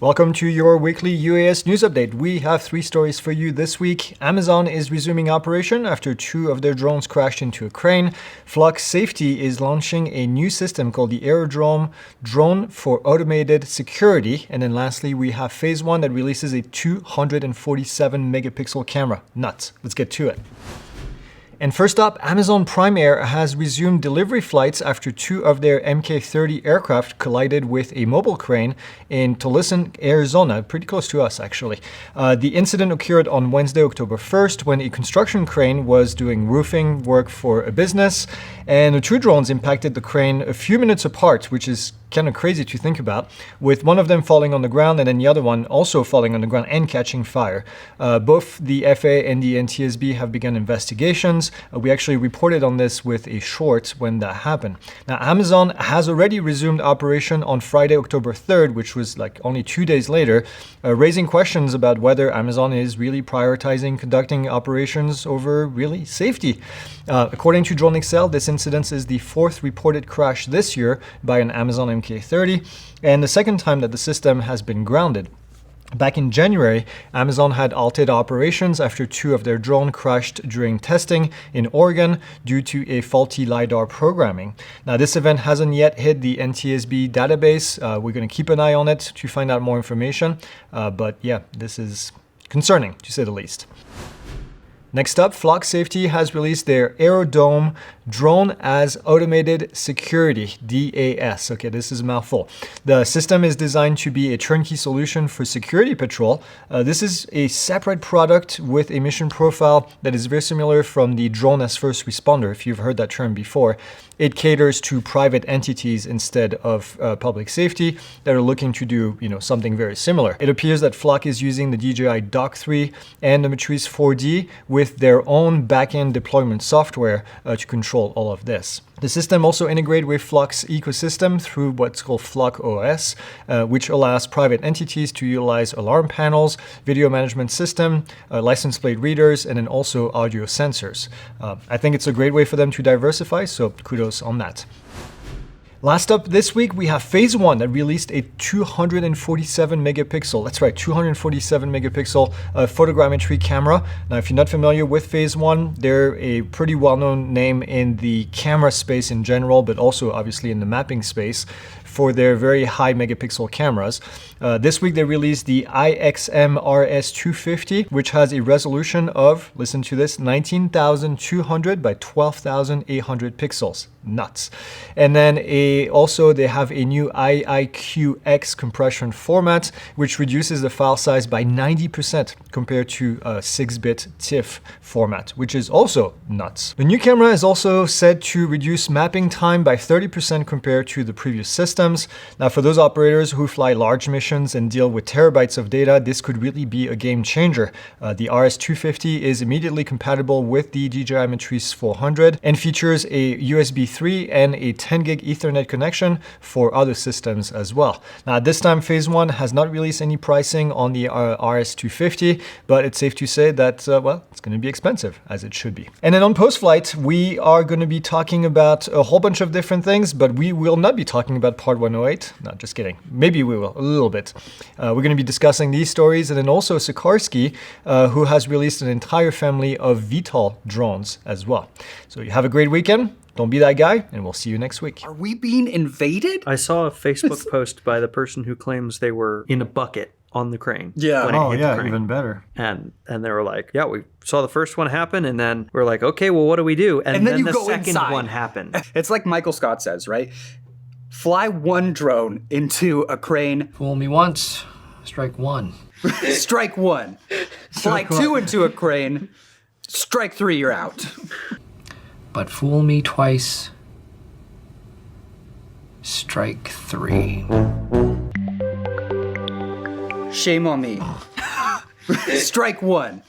Welcome to your weekly UAS news update. We have 3 stories for you this week. Amazon is resuming operation after 2 of their drones crashed into a crane. Flux Safety is launching a new system called the Aerodome drone for automated security. And then lastly, we have phase 1 that releases a 247 megapixel camera. Nuts. Let's get to it. And first up, Amazon Prime Air has resumed delivery flights after 2 of their Mk-30 aircraft collided with a mobile crane in Tucson, Arizona, pretty close to us actually. The incident occurred on Wednesday, October 1st, when a construction crane was doing roofing work for a business, and the 2 drones impacted the crane a few minutes apart, which is kind of crazy to think about, with one of them falling on the ground and then the other one also falling on the ground and catching fire. Both the FAA and the NTSB have begun investigations. We actually reported on this with a short when that happened. Now, Amazon has already resumed operation on Friday, October 3rd, which was like only 2 days later, raising questions about whether Amazon is really prioritizing conducting operations over really safety. According to Drone Excel, this incident is the 4th reported crash this year by an Amazon Mk-30, and the 2nd time that the system has been grounded. Back in January, Amazon had halted operations after 2 of their drones crashed during testing in Oregon due to a faulty LiDAR programming. Now, this event hasn't yet hit the NTSB database. We're going to keep an eye on it to find out more information. But yeah, this is concerning, to say the least. Next up, Flux Safety has released their Aerodome Drone as Automated Security, DAS. Okay, this is a mouthful. The system is designed to be a turnkey solution for security patrol. This is a separate product with a mission profile that is very similar from the drone as first responder, if you've heard that term before. It caters to private entities instead of public safety that are looking to do, something very similar. It appears that Flux is using the DJI Dock3 and the Matrice 4D with their own back-end deployment software to control all of this. The system also integrates with Flux ecosystem through what's called Flux OS, which allows private entities to utilize alarm panels, video management system, license plate readers, and then also audio sensors. I think it's a great way for them to diversify, so kudos on that. Last up this week, we have phase 1 that released a 247 megapixel, that's right, 247 megapixel photogrammetry camera. Now, if you're not familiar with phase 1, they're a pretty well-known name in the camera space in general, but also obviously in the mapping space for their very high megapixel cameras. This week, they released the IXM-RS250, which has a resolution of, listen to this, 19,200 by 12,800 pixels. Nuts. And then also they have a new IIQ-X compression format, which reduces the file size by 90% compared to a 6-bit TIFF format, which is also nuts. The new camera is also said to reduce mapping time by 30% compared to the previous systems. Now, for those operators who fly large missions and deal with terabytes of data, this could really be a game changer. The RS250 is immediately compatible with the DJI Matrice 400 and features a USB 3 and a 10 gig Ethernet connection for other systems as well. Now, at this time, phase 1 has not released any pricing on the RS250, but it's safe to say that, it's going to be expensive, as it should be. And then on post-flight, we are going to be talking about a whole bunch of different things, but we will not be talking about Part 108. No, just kidding. Maybe we will, a little bit. We're going to be discussing these stories, and then also Sikorsky, who has released an entire family of VTOL drones as well. So you have a great weekend. Don't be that guy, and we'll see you next week. Are we being invaded? I saw a Facebook post by the person who claims they were in a bucket on the crane. Yeah. When it hit the crane. Even better. And they were like, yeah, we saw the first one happen, and then we're like, okay, well, what do we do? And then the second one happened. It's like Michael Scott says, right? Fly one drone into a crane. Fool me once, strike one. Strike one. Fly 2 into a crane. Strike 3, you're out. But fool me twice, strike 3. Shame on me. Strike 1.